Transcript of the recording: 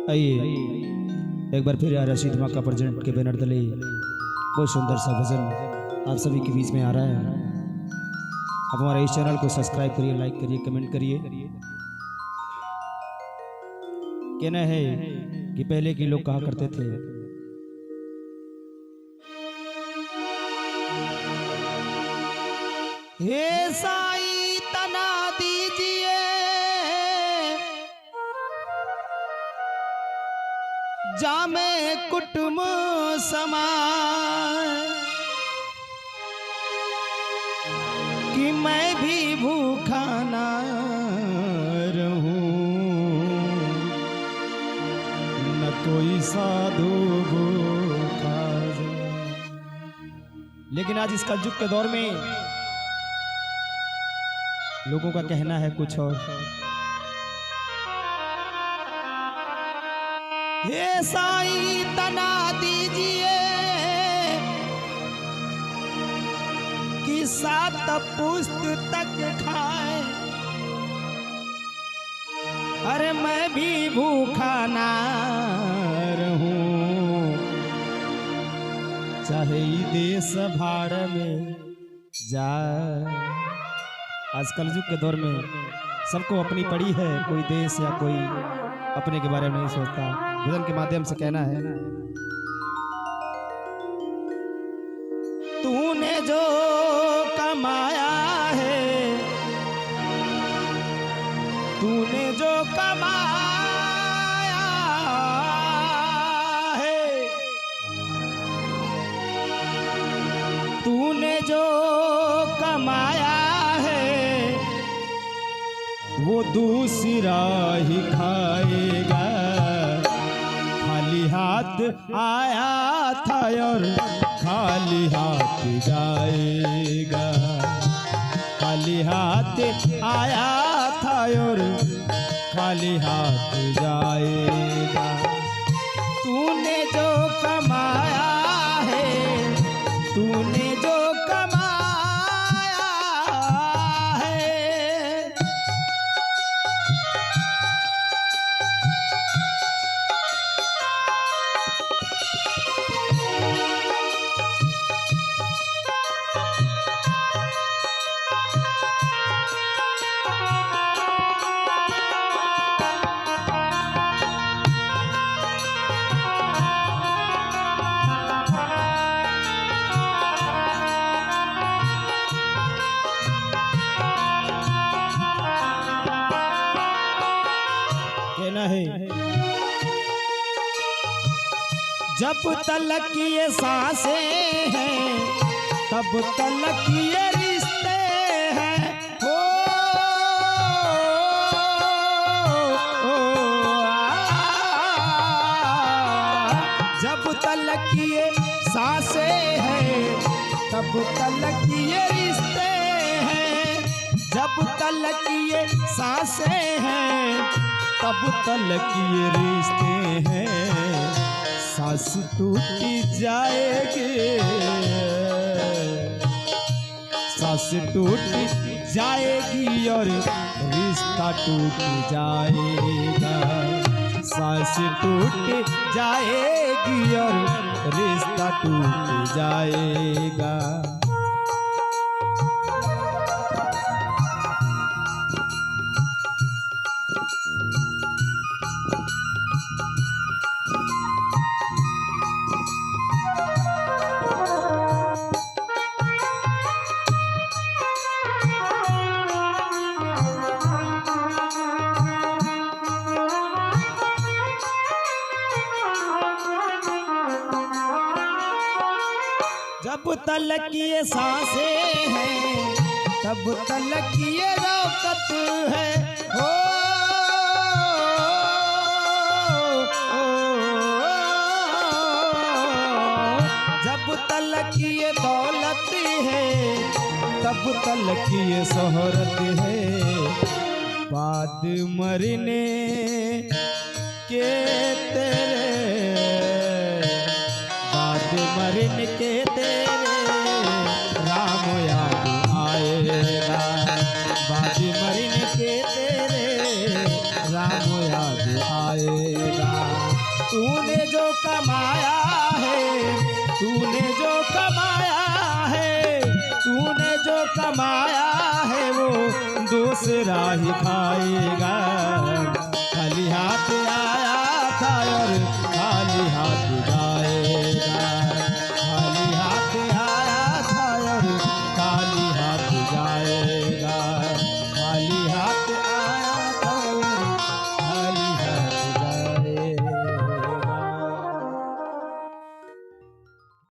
आइए एक बार फिर रशीद माँ का प्रेजेंट के बैनर तले बहुत सुंदर सा भजन आप सभी के बीच में आ रहा है। आप हमारे इस चैनल को सब्सक्राइब करिए, लाइक करिए, कमेंट करिए। कहना है कि पहले के लोग कहा करते थे, हे साईं तना दीजिए जामे कुटुम समाए कि मैं भी भूखा ना रहूं, न कोई साधु भूखा। लेकिन आज इस कलयुग के दौर में लोगों का कहना है कुछ और। हे साईं तना दीजिए कि 7 पुस्तक खाए, अरे मैं भी भूखा ना रहूं, चाहे देश भाड़ में जाए। आज कलयुग के दौर में सबको अपनी पड़ी है, कोई देश या कोई अपने के बारे में नहीं सोचता। भजन के माध्यम से कहना है, तूने जो कमाया है, तूने जो कमाया है, तूने जो कमाया वो दूसरा ही खाएगा। खाली हाथ आया था और खाली हाथ जाएगा, खाली हाथ आया था और खाली हाथ जाएगा। तूने जो कमाया है, तूने जो है, जब तलक ये सांसें हैं तब तलक ये रिश्ते हैं। हो जब तलक ये सांसें हैं तब तलक ये रिश्ते हैं, जब तलक ये सांसें हैं तब तलक ये रिश्ते हैं। सांस टूट जाएगी, सांस टूट जाएगी और रिश्ता टूट जाएगा, सांस टूट जाएगी और रिश्ता टूट जाएगा। जब तलक ये सांसें हैं तब तलक ये रौकत है। हो जब तलक ये दौलत है तब तलक ये शोहरत है। बाद मरने के तेरे, बाद मरने के तेरे राम याद आएगा, बाद मरने के तेरे राम याद आएगा। तूने जो कमाया है, तूने जो कमाया है, तूने जो कमाया है वो दूसरा ही खाएगा। खाली हाथ आया था और खाली हाथ जाएगा।